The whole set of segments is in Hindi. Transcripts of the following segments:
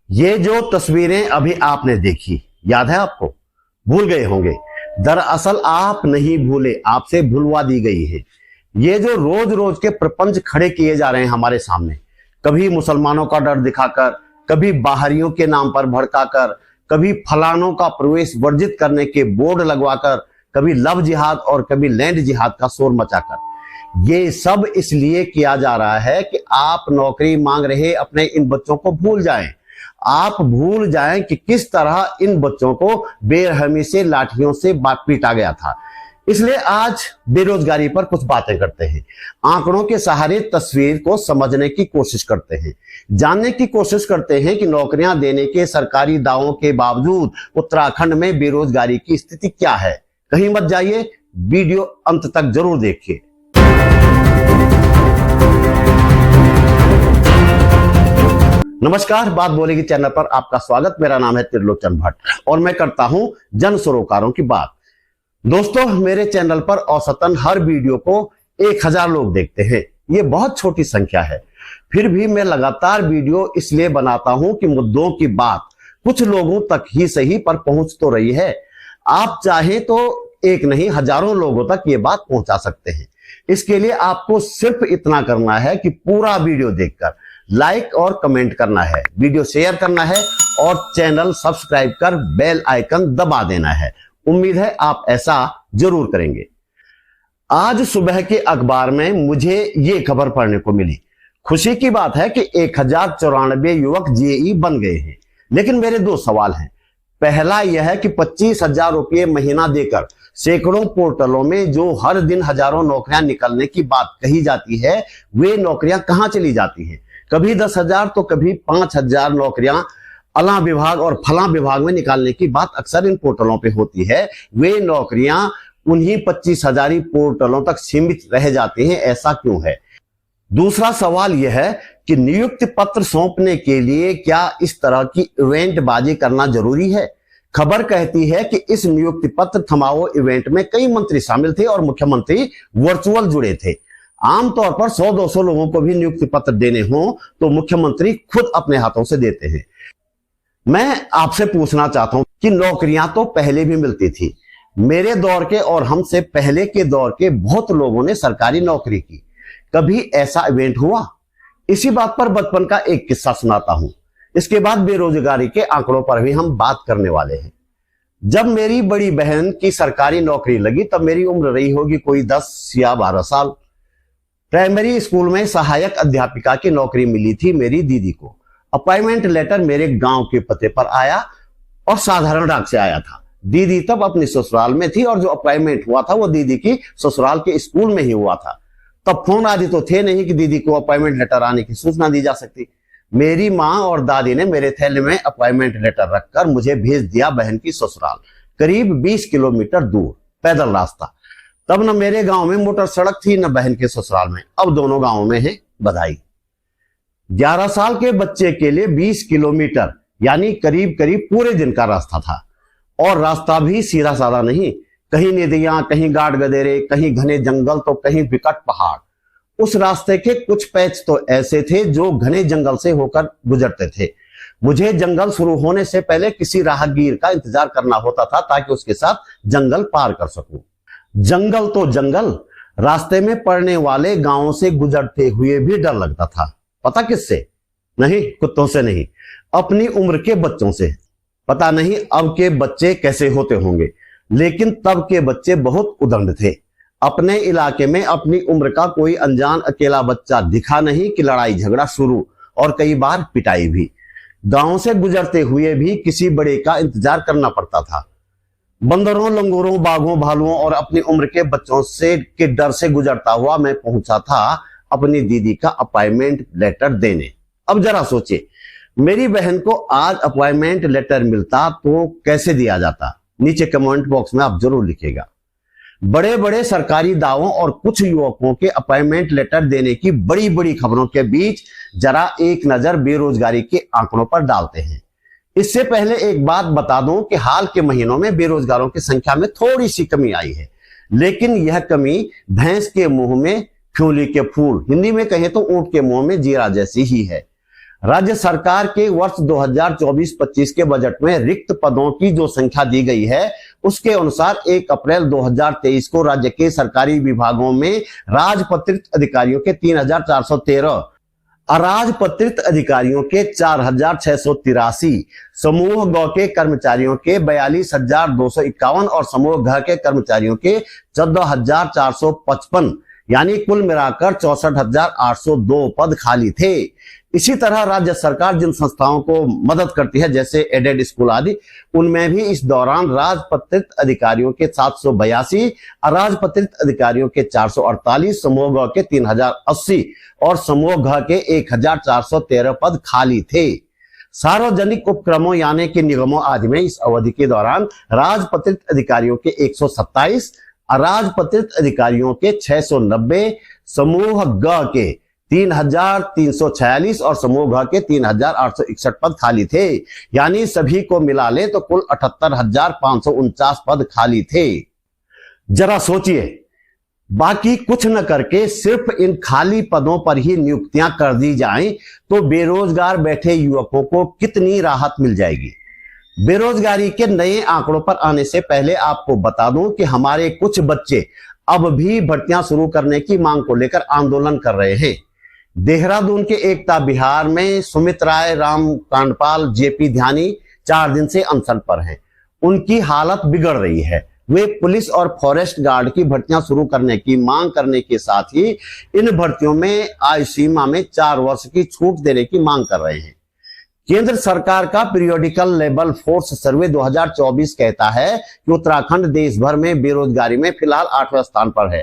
ये जो तस्वीरें अभी आपने देखी, याद है आपको? भूल गए होंगे। दरअसल आप नहीं भूले, आपसे भूलवा दी गई है। ये जो रोज रोज के प्रपंच खड़े किए जा रहे हैं हमारे सामने, कभी मुसलमानों का डर दिखाकर, कभी बाहरियों के नाम पर भड़काकर, कभी फलानों का प्रवेश वर्जित करने के बोर्ड लगवाकर, कभी लव जिहाद और कभी लैंड जिहाद का शोर मचाकर, ये सब इसलिए किया जा रहा है कि आप नौकरी मांग रहे अपने इन बच्चों को भूल जाएं। आप भूल जाएं कि किस तरह इन बच्चों को बेरहमी से लाठियों से पीटा गया था। इसलिए आज बेरोजगारी पर कुछ बातें करते हैं, आंकड़ों के सहारे तस्वीर को समझने की कोशिश करते हैं, जानने की कोशिश करते हैं कि नौकरियां देने के सरकारी दावों के बावजूद उत्तराखंड में बेरोजगारी की स्थिति क्या है। कहीं मत जाइए, वीडियो अंत तक जरूर देखिए। नमस्कार, बात बोलेगी चैनल पर आपका स्वागत। मेरा नाम है त्रिलोचन भट्ट और मैं करता हूं जन सरोकारों की बात। दोस्तों, मेरे चैनल पर औसतन हर वीडियो को 1000 लोग देखते हैं। ये बहुत छोटी संख्या है, फिर भी मैं लगातार वीडियो इसलिए बनाता हूं कि मुद्दों की बात कुछ लोगों तक ही सही पर पहुंच तो रही है। आप चाहें तो एक नहीं, हजारों लोगों तक ये बात पहुंचा सकते हैं। इसके लिए आपको सिर्फ इतना करना है कि पूरा वीडियो देखकर लाइक और कमेंट करना है, वीडियो शेयर करना है और चैनल सब्सक्राइब कर बेल आइकन दबा देना है। उम्मीद है आप ऐसा जरूर करेंगे। आज सुबह के अखबार में मुझे ये खबर पढ़ने को मिली। खुशी की बात है कि 1094 युवक जेई बन गए हैं। लेकिन मेरे दो सवाल हैं। पहला यह है कि 25,000 रुपये महीना देकर सैकड़ों पोर्टलों में जो हर दिन हजारों नौकरियां निकलने की बात कही जाती है, वे नौकरियां कहां चली जाती हैं? कभी 10,000 तो कभी 5,000 नौकरियां अला विभाग और फला विभाग में निकालने की बात अक्सर इन पोर्टलों पे होती है। वे नौकरियां उन्हीं 25,000 ही पोर्टलों तक सीमित रह जाती हैं। ऐसा क्यों है? दूसरा सवाल यह है कि नियुक्ति पत्र सौंपने के लिए क्या इस तरह की इवेंट बाजी करना जरूरी है? खबर कहती है कि इस नियुक्ति पत्र थमाओ इवेंट में कई मंत्री शामिल थे और मुख्यमंत्री वर्चुअल जुड़े थे। आमतौर पर 100-200 लोगों को भी नियुक्ति पत्र देने हो तो मुख्यमंत्री खुद अपने हाथों से देते हैं। मैं आपसे पूछना चाहता हूं कि नौकरियां तो पहले भी मिलती थी। मेरे दौर के और हमसे पहले के दौर के बहुत लोगों ने सरकारी नौकरी की। कभी ऐसा इवेंट हुआ? इसी बात पर बचपन का एक किस्सा सुनाता हूं। इसके बाद बेरोजगारी के आंकड़ों पर भी हम बात करने वाले हैं। जब मेरी बड़ी बहन की सरकारी नौकरी लगी तब मेरी उम्र रही होगी कोई 10 या 12 साल। प्राइमरी स्कूल में सहायक अध्यापिका की नौकरी मिली थी मेरी दीदी को। अपॉइंटमेंट लेटर मेरे गांव के पते पर आया और साधारण डाक से आया था। दीदी तब अपनी ससुराल में थी और जो अपॉइंटमेंट हुआ था वो दीदी की ससुराल के स्कूल में ही हुआ था। तब फोन आदि तो थे नहीं कि दीदी को अपॉइंटमेंट लेटर आने की सूचना दी जा सकती। मेरी माँ और दादी ने मेरे थैले में अपॉइंटमेंट लेटर रखकर मुझे भेज दिया बहन की ससुराल, करीब 20 किलोमीटर दूर पैदल रास्ता। तब न मेरे गांव में मोटर सड़क थी न बहन के ससुराल में। अब दोनों गांवों में है बधाई। 11 साल के बच्चे के लिए 20 किलोमीटर यानी करीब करीब पूरे दिन का रास्ता था। और रास्ता भी सीधा साधा नहीं, कहीं नदियां, कहीं गाड़ गदेरे, कहीं घने जंगल तो कहीं विकट पहाड़। उस रास्ते के कुछ पैच तो ऐसे थे जो घने जंगल से होकर गुजरते थे। मुझे जंगल शुरू होने से पहले किसी राहगीर का इंतजार करना होता था ताकि उसके साथ जंगल पार कर सकूं। जंगल तो जंगल, रास्ते में पड़ने वाले गांवों से गुजरते हुए भी डर लगता था। पता किससे? नहीं, कुत्तों से नहीं, अपनी उम्र के बच्चों से। पता नहीं अब के बच्चे कैसे होते होंगे, लेकिन तब के बच्चे बहुत उदंड थे। अपने इलाके में अपनी उम्र का कोई अनजान अकेला बच्चा दिखा नहीं कि लड़ाई झगड़ा शुरू और कई बार पिटाई भी। गांव से गुजरते हुए भी किसी बड़े का इंतजार करना पड़ता था। बंदरों, लंगूरों, बाघों, भालुओं और अपनी उम्र के बच्चों से के डर से गुजरता हुआ मैं पहुंचा था अपनी दीदी का अपॉइंटमेंट लेटर देने। अब जरा सोचिए, मेरी बहन को आज अपॉइंटमेंट लेटर मिलता तो कैसे दिया जाता? नीचे कमेंट बॉक्स में आप जरूर लिखिएगा। बड़े बड़े सरकारी दावों और कुछ युवकों के अपॉइंटमेंट लेटर देने की बड़ी बड़ी खबरों के बीच जरा एक नजर बेरोजगारी के आंकड़ों पर डालते हैं। इससे पहले एक बात बता दूं कि हाल के महीनों में बेरोजगारों की संख्या में थोड़ी सी कमी आई है, लेकिन यह कमी भैंस के मुंह में फ्यूली के फूल, हिंदी में कहें तो ऊंट के मुंह में जीरा जैसी ही है। राज्य सरकार के वर्ष 2024-25 के बजट में रिक्त पदों की जो संख्या दी गई है उसके अनुसार 1 अप्रैल 2023 को राज्य के सरकारी विभागों में राजपत्रित अधिकारियों के 3,413, अराजपत्रित अधिकारियों के 4,683, समूह ग के कर्मचारियों के 42,251 और समूह घ के कर्मचारियों के 14,455 यानी कुल मिलाकर 64,802 पद खाली थे। इसी तरह राज्य सरकार जिन संस्थाओं को मदद करती है जैसे एडेड स्कूल आदि, उनमें भी इस दौरान राजपत्रित अधिकारियों के 782, अराजपत्रित अधिकारियों के 448, समूह ग के 3,080 और समूह घ के 1,413 पद खाली थे। सार्वजनिक उपक्रमों यानी कि निगमों आदि में इस अवधि के दौरान राजपत्रित अधिकारियों के 127, अराजपत्रित अधिकारियों के 690, समूह ग के 3,346 और समूह घ के 3,861 पद खाली थे। यानी सभी को मिला ले तो कुल 78,549 पद खाली थे। जरा सोचिए, बाकी कुछ न करके सिर्फ इन खाली पदों पर ही नियुक्तियां कर दी जाएं तो बेरोजगार बैठे युवकों को कितनी राहत मिल जाएगी। बेरोजगारी के नए आंकड़ों पर आने से पहले आपको बता दूं कि हमारे कुछ बच्चे अब भी भर्तियां शुरू करने की मांग को लेकर आंदोलन कर रहे हैं। देहरादून के एकता विहार में सुमित राय, राम कांडपाल, जेपी ध्यानी 4 दिन से अनशन पर हैं। उनकी हालत बिगड़ रही है। वे पुलिस और फॉरेस्ट गार्ड की भर्तियां शुरू करने की मांग करने के साथ ही इन भर्तियों में आयु सीमा में 4 वर्ष की छूट देने की मांग कर रहे हैं। केंद्र सरकार का पीरियोडिकल लेवल फोर्स सर्वे 2024 कहता है कि उत्तराखंड देश भर में बेरोजगारी में फिलहाल 8वें स्थान पर है।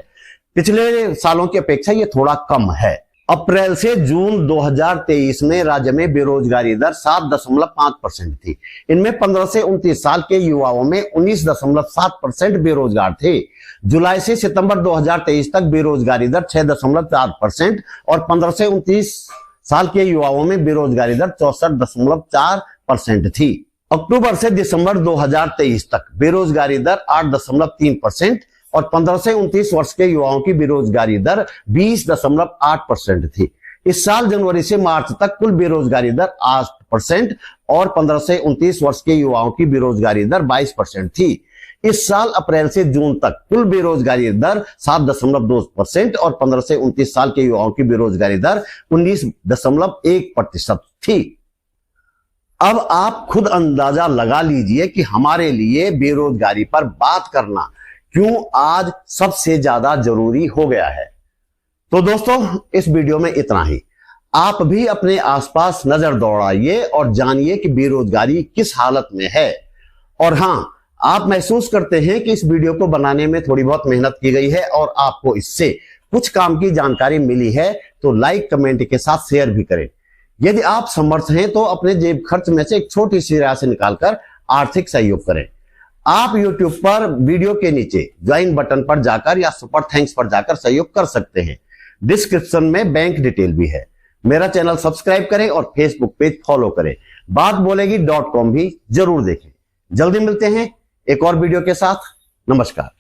पिछले सालों की अपेक्षा ये थोड़ा कम है। अप्रैल से जून 2023 में राज्य में बेरोजगारी दर 7.5% थी। इनमें 15 से 29 साल के युवाओं में 19.7% बेरोजगार थे। जुलाई से सितंबर 2023 तक बेरोजगारी दर 6.4% और 15 से 29 साल के युवाओं में बेरोजगारी दर 64.4% थी। अक्टूबर से दिसंबर 2023 तक बेरोजगारी दर 8.3% और 15 से 29 वर्ष के युवाओं की बेरोजगारी दर 20.8% थी। इस साल जनवरी से मार्च तक कुल बेरोजगारी दर 8% और 15 से 29 वर्ष के युवाओं की बेरोजगारी दर 22% थी। इस साल अप्रैल से जून तक कुल बेरोजगारी दर 7.2% और 15 से 29 साल के युवाओं की बेरोजगारी दर 19.1% थी। अब आप खुद अंदाजा लगा लीजिए कि हमारे लिए बेरोजगारी पर बात करना क्यों आज सबसे ज्यादा जरूरी हो गया है। तो दोस्तों, इस वीडियो में इतना ही। आप भी अपने आसपास नजर दौड़ाइए और जानिए कि बेरोजगारी किस हालत में है। और हां, आप महसूस करते हैं कि इस वीडियो को बनाने में थोड़ी बहुत मेहनत की गई है और आपको इससे कुछ काम की जानकारी मिली है तो लाइक कमेंट के साथ शेयर भी करें। यदि आप समर्थ हैं तो अपने जेब खर्च में से एक छोटी सी राशि निकालकर आर्थिक सहयोग करें। आप YouTube पर वीडियो के नीचे ज्वाइन बटन पर जाकर या सुपर थैंक्स पर जाकर सहयोग कर सकते हैं। डिस्क्रिप्शन में बैंक डिटेल भी है। मेरा चैनल सब्सक्राइब करें और फेसबुक पेज फॉलो करें। बात बोलेगी .com भी जरूर देखें। जल्दी मिलते हैं एक और वीडियो के साथ। नमस्कार।